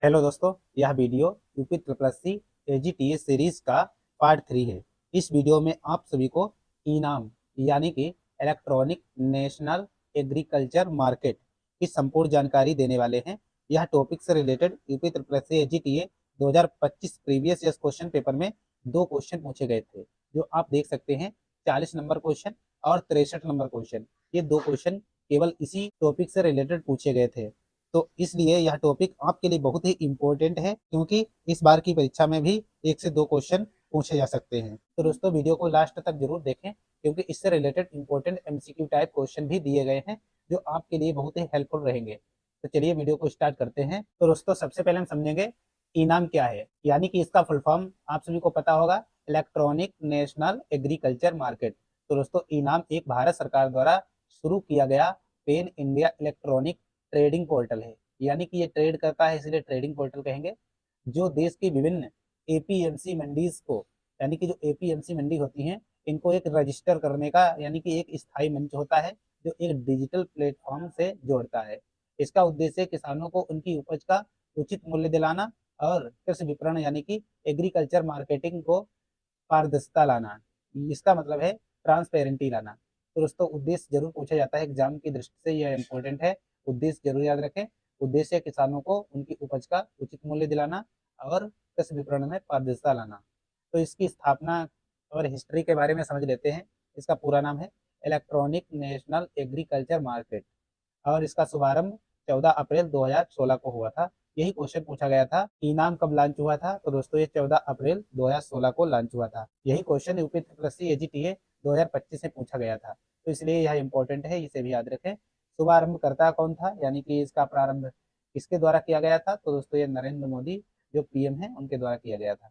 Hello दोस्तों, यह video UP triple C AGTA series का पार्ट 3 है। इस वीडियो में आप सभी को इनाम यानी कि इलेक्ट्रॉनिक नेशनल एग्रीकल्चर मार्केट की संपूर्ण जानकारी देने वाले हैं। यह टॉपिक से related UP triple C AGTA 2025 previous year question paper में दो क्वेश्चन पूछे गए थे, जो आप देख सकते हैं। 40 नंबर क्वेश्चन और 63 नंबर क्वेश्चन, ये दो क्वेश्चन केवल इसी टॉपिक से रिलेटेड पूछे गए थे। तो इसलिए यह टॉपिक आपके लिए बहुत ही इम्पोर्टेंट है, क्योंकि इस बार की परीक्षा में भी एक से दो क्वेश्चन पूछे जा सकते हैं। तो दोस्तों, वीडियो को लास्ट तक जरूर देखें, क्योंकि इससे related important MCQ type question भी दिए गए हैं, जो आपके लिए बहुत ही हेल्पफुल रहेंगे। तो चलिए वीडियो को स्टार्ट करते हैं। तो दोस्तों, सबसे पहले हम समझेंगे इनाम क्या है, यानी कि इसका फुल फॉर्म आप सभी को पता होगा, इलेक्ट्रॉनिक नेशनल एग्रीकल्चर मार्केट। तो दोस्तों, इनाम एक भारत सरकार द्वारा शुरू किया गया pen India electronic trading portal है। यानी कि ये ट्रेड करता है, इसलिए ट्रेडिंग पोर्टल कहेंगे। जो देश की विभिन्न एपीएमसी मंडीज को, यानी कि जो एपीएमसी मंडी होती हैं, इनको एक रजिस्टर करने का, यानी कि एक स्थायी मंच होता है, जो एक डिजिटल प्लेटफॉर्म से जोड़ता है। इसका उद्देश्य किसानों को उनकी उपज का उचित मूल्य दिलाना और कृषि विपणन यानी कि एग्रीकल्चर मार्केटिंग को पारदर्शिता लाना। इसका मतलब है ट्रांसपेरेंटी लाना। तो दोस्तों, उद्देश्य जरूर पूछा जाता है एग्जाम की दृष्टि से, यह इंपॉर्टेंट है। उद्देश्य जरूर याद रखें। उद्देश्य किसानों को उनकी उपज का उचित मूल्य दिलाना और कृषि विपणन में पारदर्शिता लाना। तो इसकी स्थापना और हिस्ट्री के बारे में समझ लेते हैं। इसका पूरा नाम है इलेक्ट्रॉनिक नेशनल एग्रीकल्चर मार्केट, और इसका शुभारंभ 14 अप्रैल 2016 को हुआ था। यही क्वेश्चन पूछा गया था, इनाम कब लॉन्च हुआ था। तो दोस्तों, ये 14 अप्रैल 2016 को लॉन्च हुआ था। यही question UP triple C AGTA 2025 में पूछा गया था, तो इसलिए यह इंपॉर्टेंट है, इसे भी याद रखें। शुभारंभकर्ता कौन था, यानी कि इसका प्रारंभ किसके द्वारा किया गया था। तो दोस्तों, ये नरेंद्र मोदी जो पीएम है, उनके द्वारा किया गया था।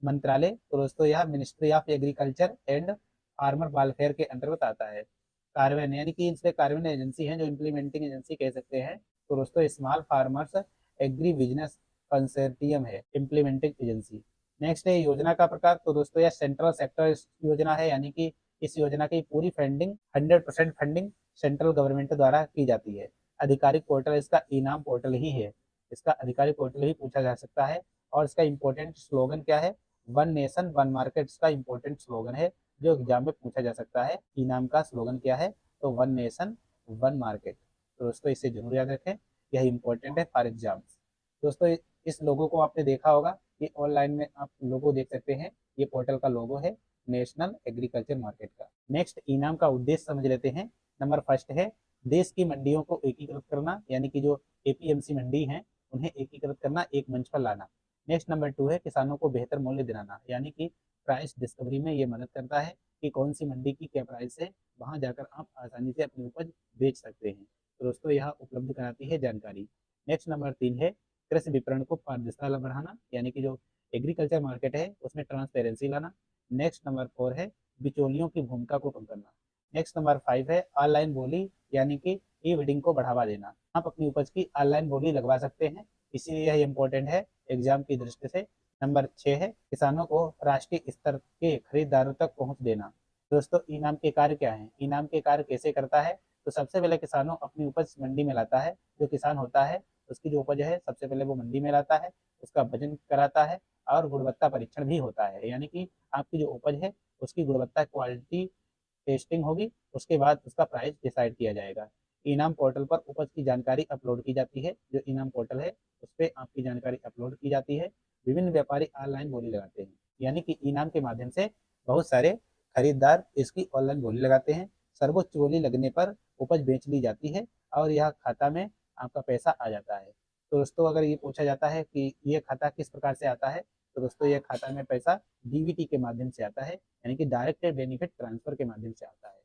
मंत्रालय, तो दोस्तों यह ministry of agriculture and farmer welfare के अंतर्गत आता है। कार्यान्वयन, यानी कि इसलिए कार्यान्वयन एजेंसी है, जो इम्प्लीमेंटिंग एजेंसी कह सकते हैं। तो दोस्तों, small farmers agri business consortium है इम्प्लीमेंटिंग एजेंसी। नेक्स्ट है योजना का प्रकार। तो दोस्तों, यह सेंट्रल सेक्टर योजना है, यानी कि इस योजना की पूरी फंडिंग 100% फंडिंग सेंट्रल गवर्नमेंट द्वारा की जाती है। आधिकारिक पोर्टल इसका इनाम पोर्टल ही है। इसका आधिकारिक पोर्टल ही पूछा जा सकता है। और इसका इंपॉर्टेंट स्लोगन क्या है, वन नेशन वन मार्केट इसका इंपॉर्टेंट स्लोगन है, जो एग्जाम में पूछा जा सकता है। इनाम का स्लोगन क्या है, तो वन नेशन वन मार्केट। तो दोस्तों, इसे जरूर याद रखें, यह इंपॉर्टेंट है फॉर एग्जाम्स। दोस्तों, इस लोगो को आपने देखा होगा, ये ऑनलाइन में आप लोगो देख सकते हैं। ये पोर्टल का लोगो है नेशनल एग्रीकल्चर मार्केट का। नेक्स्ट, इनाम का उद्देश्य समझ लेते हैं। नंबर फर्स्ट है देश की मंडियों को एकीकृत करना, यानी कि जो एपीएमसी मंडी हैं, उन्हें एकीकृत करना, एक मंच पर लाना। नेक्स्ट नंबर टू है किसानों को बेहतर मूल्य दिलाना, यानी कि प्राइस डिस्कवरी में ये मदद करता है कि कौन सी मंडी की क्या प्राइस है, वहां जाकर आप आसानी से अपनी उपज बेच सकते हैं। तो दोस्तों, यह उपलब्ध कराती है जानकारी। नेक्स्ट नंबर तीन है कृषि विपणन को पारदर्शिता बढ़ाना, यानी कि जो एग्रीकल्चर मार्केट है उसमें ट्रांसपेरेंसी लाना। नेक्स्ट नंबर फोर है बिचौलियों की भूमिका को कम करना। नेक्स्ट नंबर फाइव है ऑनलाइन बोली, यानी कि ई बिडिंग को बढ़ावा देना। आप अपनी उपज की ऑनलाइन बोली लगवा सकते हैं, इसीलिए यह इंपॉर्टेंट है एग्जाम की दृष्टि से। नंबर 6 है किसानों को राष्ट्रीय स्तर के खरीदारों तक पहुंच देना। दोस्तों, इनाम के कार्य क्या है, इनाम के कार्य कैसे करता है। तो सबसे पहले किसानों अपनी उपज मंडी में लाता है। जो किसान होता है, उसकी जो उपज है, सबसे पहले वो मंडी में लाता है, उसका वजन कराता है और गुणवत्ता परीक्षण भी होता है। यानी कि आपकी जो उपज है, उसकी गुणवत्ता क्वालिटी टेस्टिंग होगी, उसके बाद उसका प्राइस डिसाइड किया जाएगा। इनाम पोर्टल पर उपज की जानकारी अपलोड की जाती है। जो इनाम पोर्टल है, उस पर आपकी जानकारी अपलोड की जाती है। विभिन्न व्यापारी ऑनलाइन बोली लगाते हैं, यानी कि इनाम के माध्यम से बहुत सारे खरीदार इसकी ऑनलाइन बोली लगाते हैं। सर्वोच्च बोली लगने पर उपज बेच ली जाती है और यह खाता में आपका पैसा आ जाता है। तो दोस्तों, अगर ये पूछा जाता है कि ये खाता किस प्रकार से आता है, तो दोस्तों, ये खाता में पैसा डीबीटी के माध्यम से आता है, यानी कि डायरेक्ट बेनिफिट ट्रांसफर के माध्यम से आता है।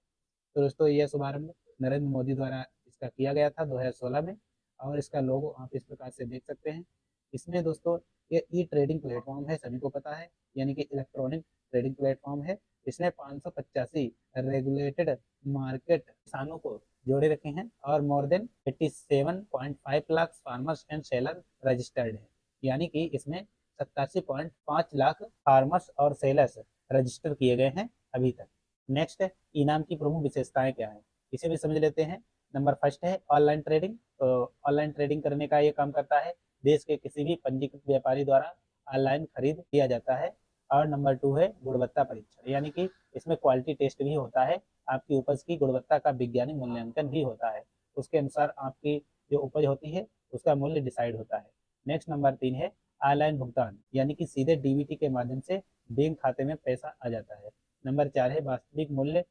तो दोस्तों, यह शुभारंभ नरेंद्र मोदी द्वारा इसका किया गया था 2016 में, और इसका लोगो आप इस प्रकार से देख सकते हैं। इसमें दोस्तों, ये ई ट्रेडिंग प्लेटफॉर्म है, सभी को पता है, यानी कि इलेक्ट्रॉनिक ट्रेडिंग प्लेटफॉर्म है। इसने 585 रेगुलेटेड मार्केट किसानों को जोड़े रखे हैं और more than 87.5 lakh farmers and seller registered है। यानी कि इसमें 87.5 लाख फार्मर्स और सेलर्स रजिस्टर किए गए हैं अभी तक। नेक्स्ट है इनाम की प्रमुख विशेषताएं क्या है, इसे भी समझ लेते हैं। नंबर फर्स्ट है ऑनलाइन ट्रेडिंग। तो ऑनलाइन ट्रेडिंग करने का ये काम करता है देश के किसी भी पंजीकृत व्यापारी द्वारा ऑनलाइन खरीद किया जाता है। और नंबर 2 है गुणवत्ता परीक्षण, यानी कि इसमें क्वालिटी टेस्ट भी होता है, आपकी उपज की गुणवत्ता का वैज्ञानिक मूल्यांकन भी होता है। उसके अनुसार आपकी जो उपज होती है उसका मूल्य डिसाइड होता है। नेक्स्ट नंबर 3 है ऑनलाइन भुगतान, यानी कि सीधे डीबीटी के माध्यम से बैंक खाते में पैसा आ जाता है। नंबर 4 है वास्तविक मूल्य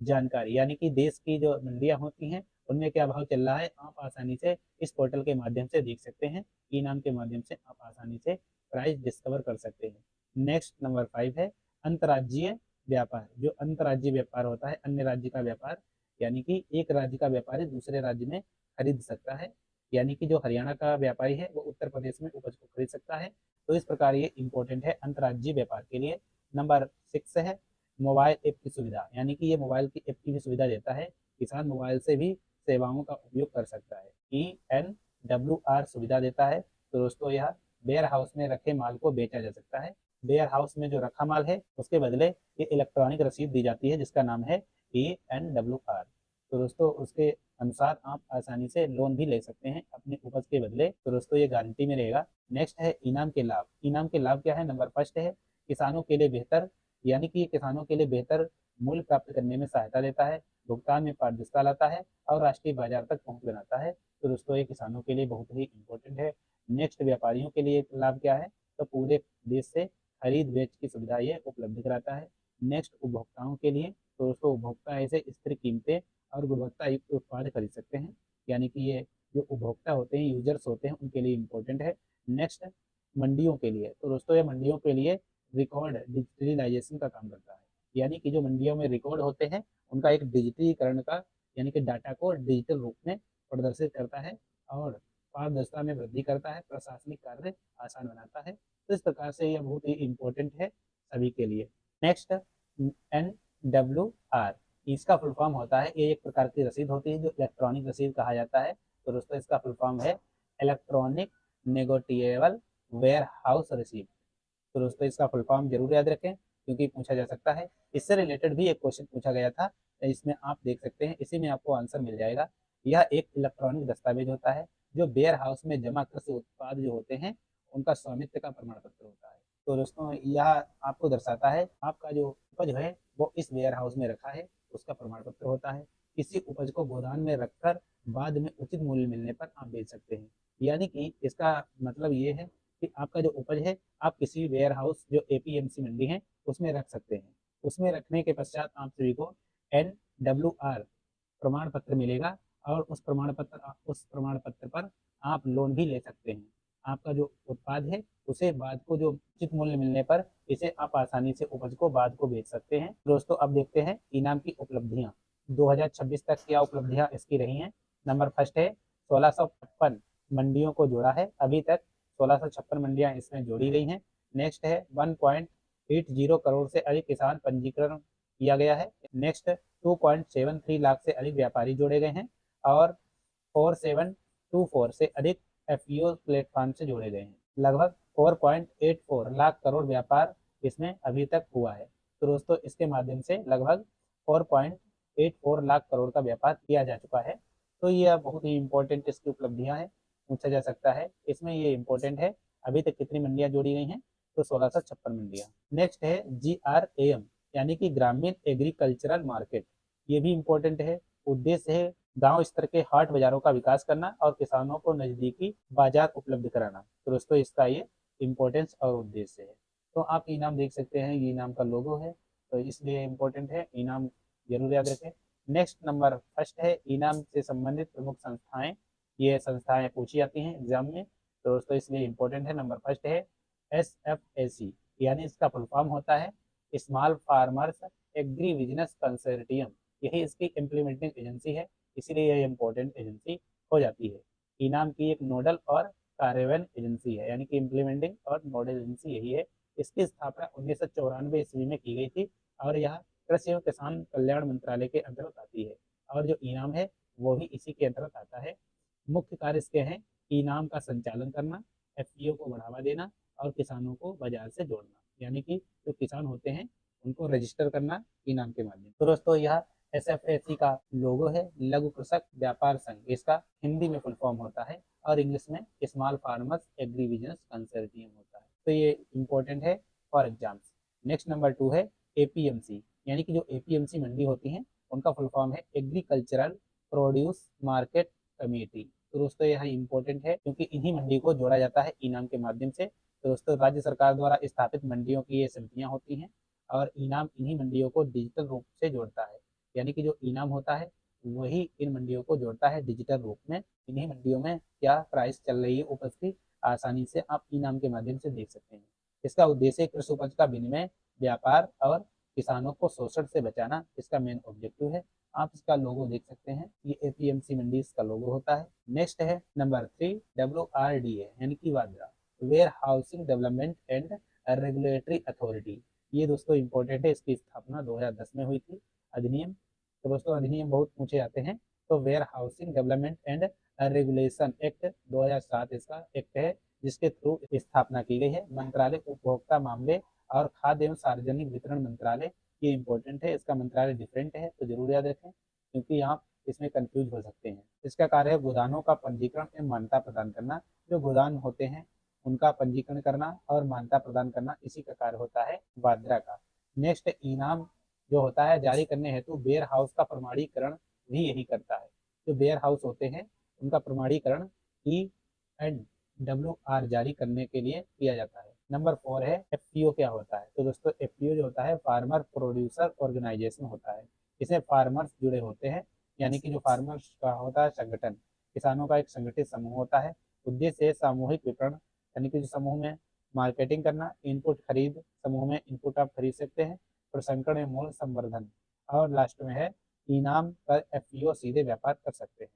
जानकारी, यानी कि देश की जो मंडियां होती हैं उनमें क्या भाव चल रहा है आप आसानी से इस पोर्टल के माध्यम से देख सकते हैं। ई नाम के माध्यम से आप आसानी से प्राइस डिस्कवर कर सकते हैं। नेक्स्ट नंबर 5 है अंतर्राज्यीय व्यापार। जो अंतर्राज्यीय व्यापार होता है, अन्य राज्य का व्यापार, यानी कि एक राज्य का व्यापारी दूसरे राज्य में खरीद सकता है, यानी कि जो हरियाणा का व्यापारी है वो उत्तर प्रदेश में उपज को खरीद सकता है। तो इस प्रकार ये इंपॉर्टेंट है अंतर्राज्यीय व्यापार के लिए। नंबर 6 है मोबाइल ऐप की सुविधा, यानी कि ये मोबाइल की ऐप की भी सुविधा देता है, किसान मोबाइल से भी सेवाओं का उपयोग कर सकता है। ENWR सुविधा देता है। तो दोस्तों यह वेयर हाउस में रखे माल को बेचा जा सकता है। वेयर हाउस में जो रखा माल है उसके बदले ये इलेक्ट्रॉनिक रसीद दी जाती है जिसका नाम है ENWR। तो दोस्तों उसके अनुसार आप आसानी से लोन भी ले सकते हैं अपनी उपज के बदले। तो दोस्तों ये गारंटी में रहेगा। नेक्स्ट है इनाम के लाभ। इनाम के लाभ क्या है? नंबर फर्स्ट है किसानों के लिए बेहतर, यानी कि किसानों के लिए बेहतर मूल्य प्राप्त करने में सहायता देता है, भुगतान में पारदर्शिता लाता है और राष्ट्रीय बाजार तक पहुंच बनाता है। तो दोस्तों ये किसानों के लिए बहुत ही इंपॉर्टेंट है। नेक्स्ट व्यापारियों के लिए लाभ क्या है? तो पूरे देश से खरीद बेच की सुविधा ये उपलब्ध कराता है। नेक्स्ट उपभोक्ताओं के लिए, तो दोस्तों उपभोक्ता ऐसे स्थिर कीमतें और गुणवत्ता युक्त उत्पाद खरीद सकते हैं, यानी कि ये जो उपभोक्ता होते हैं, यूजर्स होते हैं, उनके लिए इम्पोर्टेंट है। नेक्स्ट मंडियों के लिए, तो दोस्तों ये मंडियों के लिए रिकॉर्ड डिजिटलाइजेशन का काम करता है, यानी कि जो मंडियों में रिकॉर्ड होते हैं उनका एक डिजिटलीकरण का, यानी कि डाटा को डिजिटल रूप में प्रदर्शित करता है और पारदर्शिता में वृद्धि करता है, प्रशासनिक कार्य आसान बनाता है। तो इस प्रकार से यह बहुत ही इम्पोर्टेंट है सभी के लिए। नेक्स्ट NWR, इसका फुल फॉर्म होता है, ये एक प्रकार की रसीद होती है जो इलेक्ट्रॉनिक रसीद कहा जाता है। तो दोस्तों इसका फुल फॉर्म है electronic negotiable ware house receipt. तो दोस्तों इसका फुल फॉर्म जरूर याद रखें क्योंकि पूछा जा सकता है। इससे रिलेटेड भी एक क्वेश्चन पूछा गया था, इसमें आप देख सकते हैं, इसी में आपको आंसर मिल जाएगा। यह एक इलेक्ट्रॉनिक दस्तावेज होता है जो वेयर हाउस में जमा कृषि उत्पाद जो होते हैं उनका स्वामित्व का प्रमाण पत्र होता है। तो दोस्तों यह आपको दर्शाता है आपका जो उपज है वो इस वेयर हाउस में रखा है, उसका प्रमाण पत्र होता है। किसी उपज को गोदाम में रखकर बाद में उचित मूल्य मिलने पर आप बेच सकते हैं, यानी कि इसका मतलब ये है कि आपका जो उपज है आप किसी वेयर हाउस जो APMC मंडी है उसमें रख सकते हैं। उसमें रखने के पश्चात आप सभी को NWR प्रमाण पत्र मिलेगा और उस प्रमाण पत्र पर आप लोन भी ले सकते हैं। आपका जो उत्पाद है उसे बाद को जो उचित मूल्य मिलने पर इसे आप आसानी से उपज को बाद को बेच सकते हैं। दोस्तों अब देखते हैं इनाम की उपलब्धियां 2026 तक क्या उपलब्धियां इसकी रही हैं। नंबर फर्स्ट है 1656 मंडियों को जोड़ा है, अभी तक 1656 मंडियां इसमें जोड़ी गई हैं। नेक्स्ट है 1.80 करोड़ से अधिक किसान पंजीकरण किया गया है। नेक्स्ट 2.73 लाख से अधिक व्यापारी जोड़े गए हैं और 4724 से अधिक FPO प्लेटफॉर्म से जोड़े गए हैं। लगभग 4.84 लाख करोड़ व्यापार इसमें अभी तक हुआ है। तो दोस्तों इसके माध्यम से लगभग 4.84 लाख करोड़ का व्यापार किया जा चुका है। तो यह बहुत ही इंपॉर्टेंट इसकी उपलब्धियां हैं, पूछा जा सकता है इसमें, ये इंपॉर्टेंट है। अभी तक कितनी मंडियां जोड़ी गई हैं? तो 1656 मंडियां। नेक्स्ट है GRAM, यानी कि ग्रामीण एग्रीकल्चरल मार्केट, ये भी इम्पोर्टेंट है। उद्देश्य है गांव स्तर के हाट बाजारों का विकास करना और किसानों को नजदीकी बाजार उपलब्ध कराना। तो दोस्तों इसका ये इम्पोर्टेंस और उद्देश्य है। तो आप इनाम देख सकते हैं, ये इनाम का लोगो है, तो इसलिए इम्पोर्टेंट है, इनाम जरूर याद रखें। नेक्स्ट नंबर फर्स्ट है इनाम से संबंधित प्रमुख संस्थाएं, ये संस्थाएं पूछी जाती हैं एग्जाम में, तो दोस्तों इसलिए इम्पोर्टेंट है। नंबर फर्स्ट है SFAC, यानी इसका फुल फॉर्म होता है small farmers agri business consortium, यही इसकी इम्प्लीमेंटिंग एजेंसी है, इसीलिए यह इम्पोर्टेंट एजेंसी हो जाती है। इनाम की एक नोडल और कार्यान्वयन एजेंसी है, यानी कि इम्प्लीमेंटिंग और नोडल एजेंसी यही है। इसकी स्थापना 1994 ईस्वी में की गई थी और यह कृषि एवं किसान कल्याण मंत्रालय के अंतर्गत आती है और जो इनाम है वो भी इसी के अंतर्गत आता है। मुख्य कार्य इसके हैं इनाम का संचालन करना, FPO को बढ़ावा देना और किसानों को बाजार से जोड़ना, यानी कि जो किसान होते हैं उनको रजिस्टर करना इनाम के माध्यम। तो दोस्तों यह SFAC का लोगो है, लघु कृषक व्यापार संघ, इसका हिंदी में फुल फॉर्म होता है और इंग्लिश में small farmers agri business consortium होता है। तो ये इंपॉर्टेंट है फॉर एग्जाम्स। नेक्स्ट नंबर 2 है एपीएमसी, यानी कि जो एपीएमसी मंडी होती हैं उनका फुल फॉर्म है एग्रीकल्चरल प्रोड्यूस मार्केट कमेटी। तो दोस्तों यह इंपॉर्टेंट है क्योंकि इन्हीं मंडी को जोड़ा जाता है इनाम के माध्यम से। तो दोस्तों राज्य सरकार द्वारा स्थापित मंडियों की ये समितियां होती हैं और इनाम इन्हीं मंडियों को डिजिटल रूप से जोड़ता है, यानी कि जो इनाम होता है वही इन मंडियों को जोड़ता है डिजिटल रूप में। इन्हीं मंडियों में क्या प्राइस चल रही है उपज की आसानी से आप इनाम के माध्यम से देख सकते हैं। इसका उद्देश्य कृषि उपज का विनिमय, व्यापार और किसानों को शोषण से बचाना इसका मेन ऑब्जेक्टिव है। आप इसका लोगो देख सकते हैं, ये एपीएमसी मंडी इसका लोगो होता है। नेक्स्ट है नंबर 3 WRDA, यानी कि वाड्रा, warehousing development and regulatory authority. ये दोस्तों इंपॉर्टेंट है, इसकी स्थापना 2010 में हुई थी। अधिनियम, तो दोस्तों अधिनियम बहुत पूछे जाते हैं। तो warehousing development and regulation act 2007 इसका एक्ट है जिसके थ्रू स्थापना की गई है। मंत्रालय उपभोक्ता मामले और खाद्य एवं सार्वजनिक वितरण मंत्रालय, ये इंपॉर्टेंट है, इसका मंत्रालय डिफरेंट है तो जरूर याद रखें क्योंकि आप इसमें कंफ्यूज हो सकते हैं। इसका कार्य है गोदानों का पंजीकरण एवं मान्यता प्रदान करना। जो गोदान होते हैं उनका पंजीकरण करना और मान्यता प्रदान करना, इसी का कार्य होता है वाड्रा का। नेक्स्ट इनाम जो होता है जारी करने हेतु वेयर हाउस का प्रमाणीकरण भी यही करता है। जो वेयर हाउस होते हैं उनका प्रमाणीकरण ENWR जारी करने के लिए किया जाता है। नंबर 4 है एफपीओ क्या होता है। तो दोस्तों एफपीओ जो होता है फार्मर प्रोड्यूसर ऑर्गेनाइजेशन होता है। इसमें फार्मर्स जुड़े होते हैं, यानी कि जो फार्मर्स का होता है संगठन, किसानों का एक संगठित समूह होता है। उद्देश्य है सामूहिक विपणन, यानी कि जो समूह में मार्केटिंग करना, इनपुट खरीद, समूह में इनपुट आप खरीद सकते हैं, प्रसंस्करण में मूल्य संवर्धन, और लास्ट में है इनाम पर एफपीओ सीधे व्यापार कर सकते हैं।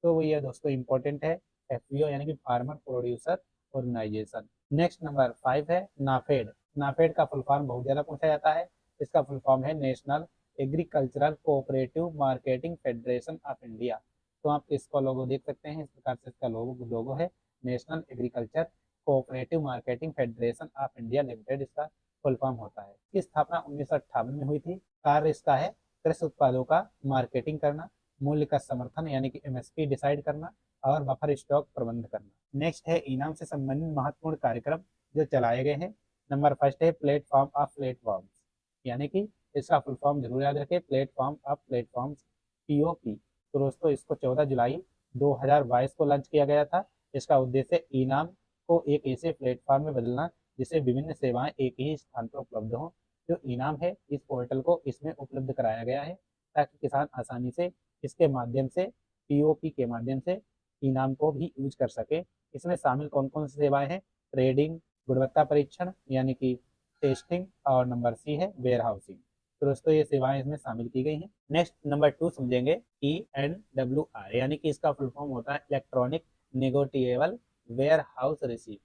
तो ये दोस्तों इंपॉर्टेंट है एफपीओ, यानी कि farmer producer organisation. Next number 5 है नाफेड। नाफेड का फुल फॉर्म बहुत ज्यादा पूछा जाता है। इसका फुल फॉर्म है national agricultural cooperative marketing federation of India. तो आप इसका लोगो देख सकते हैं, इस प्रकार से इसका लोगो है national agriculture cooperative marketing federation of India limited, इसका फुल फॉर्म होता है। इसकी स्थापना 1958 में हुई थी। कार्य इसका है कृषि उत्पादों का मार्केटिंग करना, मूल्य का समर्थन यानी कि एमएसपी डिसाइड करना और बफर स्टॉक प्रबंध करना। नेक्स्ट है इनाम से संबंधित महत्वपूर्ण कार्यक्रम जो चलाए गए हैं। नंबर फर्स्ट है प्लेटफॉर्म ऑफ प्लेटफॉर्म्स, यानी कि इसका फुल फॉर्म जरूर याद रखें, प्लेटफॉर्म ऑफ प्लेटफॉर्म्स, पीओपी। तो दोस्तों इसको 14 जुलाई 2022 को लॉन्च किया गया था। इसका उद्देश्य इनाम को एक ऐसे प्लेटफॉर्म में बदलना जिससे विभिन्न सेवाएं एक ही स्थान पर उपलब्ध हों। जो इनाम है इस पोर्टल को इसमें उपलब्ध कराया गया है ताकि किसान आसानी से इसके माध्यम से, पीओपी के माध्यम से इनाम को भी यूज कर सके। इसमें शामिल कौन कौन सी सेवाएं हैं? ट्रेडिंग, गुणवत्ता परीक्षण यानी कि टेस्टिंग, और नंबर सी है वेयर हाउसिंग। तो दोस्तों ये सेवाएं इसमें शामिल की गई हैं। नेक्स्ट नंबर 2 समझेंगे ENWR, यानी कि इसका फुल फॉर्म होता है electronic negotiable ware house receipt.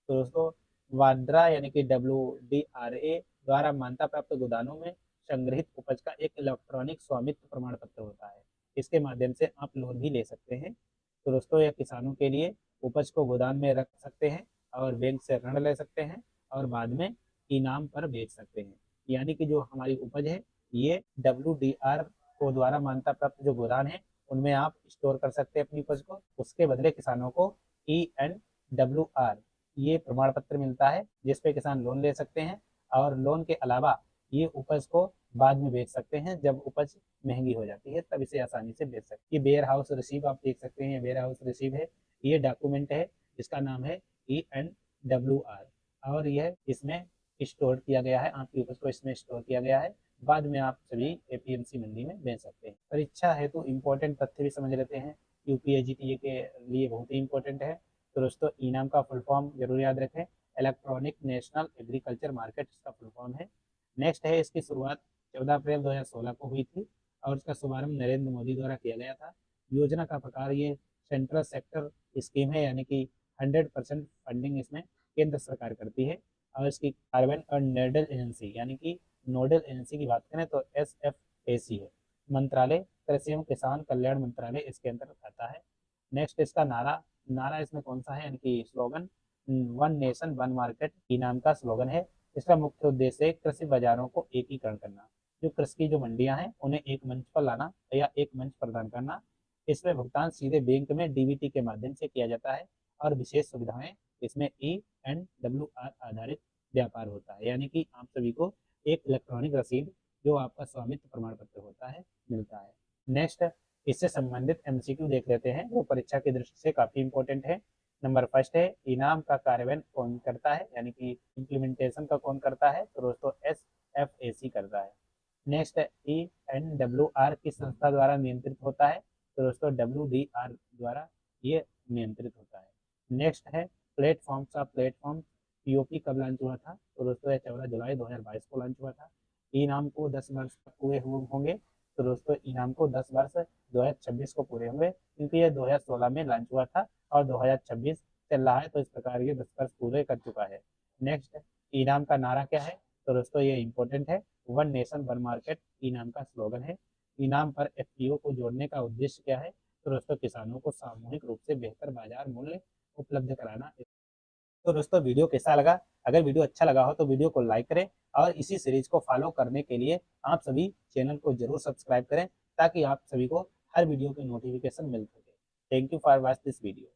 तो दोस्तों वाड्रा यानी कि WDRA द्वारा मान्यता प्राप्त गोदानों में संग्रहित उपज का एक इलेक्ट्रॉनिक स्वामित्व प्रमाण पत्र होता है। इसके माध्यम से आप लोन भी ले सकते हैं। तो दोस्तों यह किसानों के लिए उपज को गोदाम में रख सकते हैं और बैंक से ऋण ले सकते हैं और बाद में इनाम पर बेच सकते हैं। यानी कि जो हमारी उपज है ये WDR को द्वारा मान्यता प्राप्त जो गोदाम है उनमें आप स्टोर कर सकते हैं अपनी उपज को। उसके बदले किसानों को ENWR ये प्रमाण पत्र मिलता है जिसपे किसान लोन ले सकते हैं और लोन के अलावा ये उपज को बाद में बेच सकते हैं। जब उपज महंगी हो जाती है तब इसे आसानी से बेच सकते हैं। ये वेयर हाउस रिसीव आप देख सकते हैं, वेयर हाउस रिसीव है, ये डॉक्यूमेंट है जिसका नाम है ENWR और यह इसमें स्टोर किया गया है, आपकी उपज को इसमें स्टोर किया गया है। बाद में आप सभी एपीएमसी मंडी में बेच सकते हैं। परीक्षा है तो इम्पोर्टेंट तथ्य भी समझ लेते हैं, यूपीएसजी के लिए बहुत ही इंपॉर्टेंट है। तो दोस्तों इनाम का फुल फॉर्म जरूर याद रखें, इलेक्ट्रॉनिक नेशनल एग्रीकल्चर मार्केट इसका फुल फॉर्म है। नेक्स्ट है इसकी शुरुआत 14 अप्रैल 2016 को हुई थी और इसका शुभारंभ नरेंद्र मोदी द्वारा किया गया था। योजना का प्रकार ये सेंट्रल सेक्टर स्कीम है, यानी कि 100% फंडिंग इसमें केंद्र सरकार करती है। और इसकी कार्बन और नोडल एजेंसी, यानी कि नोडल एजेंसी की बात करें तो SFAC है। मंत्रालय कृषि एवं किसान कल्याण मंत्रालय इसके अंतर्गत आता है। नेक्स्ट इसका नारा, नारा इसमें कौन सा है, यानी कि slogan one nation one market इनाम का स्लोगन है। इसका मुख्य उद्देश्य कृषि बाजारों को एकीकरण करना। जो कृषि की जो मंडियां हैं उन्हें एक मंच पर लाना या एक मंच प्रदान करना। इसमें भुगतान सीधे बैंक में डीबीटी के माध्यम से किया जाता है और विशेष सुविधाएं इसमें ENWR आधारित व्यापार होता है, यानी कि आप सभी को एक इलेक्ट्रॉनिक रसीद जो आपका स्वामित्व प्रमाण पत्र होता है मिलता है। नेक्स्ट, इससे संबंधित MCQ देख लेते हैं, वो परीक्षा की दृष्टि से काफी इंपॉर्टेंट है। नंबर फर्स्ट है, इनाम का कार्यान्वयन कौन करता है, यानी कि इम्प्लीमेंटेशन का कौन करता है, तो दोस्तों SFAC करता है। नेक्स्ट, ENWR किस संस्था द्वारा नियंत्रित होता है, तो दोस्तों WDR द्वारा ये नियंत्रित होता है। नेक्स्ट है, प्लेटफॉर्म POP कब लॉन्च हुआ था, तो दोस्तों ये 14 जुलाई 2022 को लॉन्च हुआ था। इनाम को 10 वर्ष पूरे होंगे, तो दोस्तों इनाम को 10 वर्ष 2026 को पूरे होंगे, क्योंकि ये 2016 में लॉन्च हुआ था और 2026 चल रहा है, तो इस प्रकार ये 10 वर्ष पूरे कर चुका है। नेक्स्ट, इनाम का नारा क्या है, तो दोस्तों ये इंपॉर्टेंट है, वन नेशन वन मार्केट इनाम का स्लोगन है। इनाम पर FPO को जोड़ने का उद्देश्य क्या है, तो दोस्तों किसानों को सामूहिक रूप से बेहतर बाजार मूल्य उपलब्ध कराना। तो दोस्तों वीडियो कैसा लगा, अगर वीडियो अच्छा लगा हो तो वीडियो को लाइक करें और इसी सीरीज को फॉलो करने के लिए आप सभी चैनल को जरूर सब्सक्राइब करें, ताकि आप सभी को हर वीडियो की नोटिफिकेशन मिल सके। Thank you for watch this video.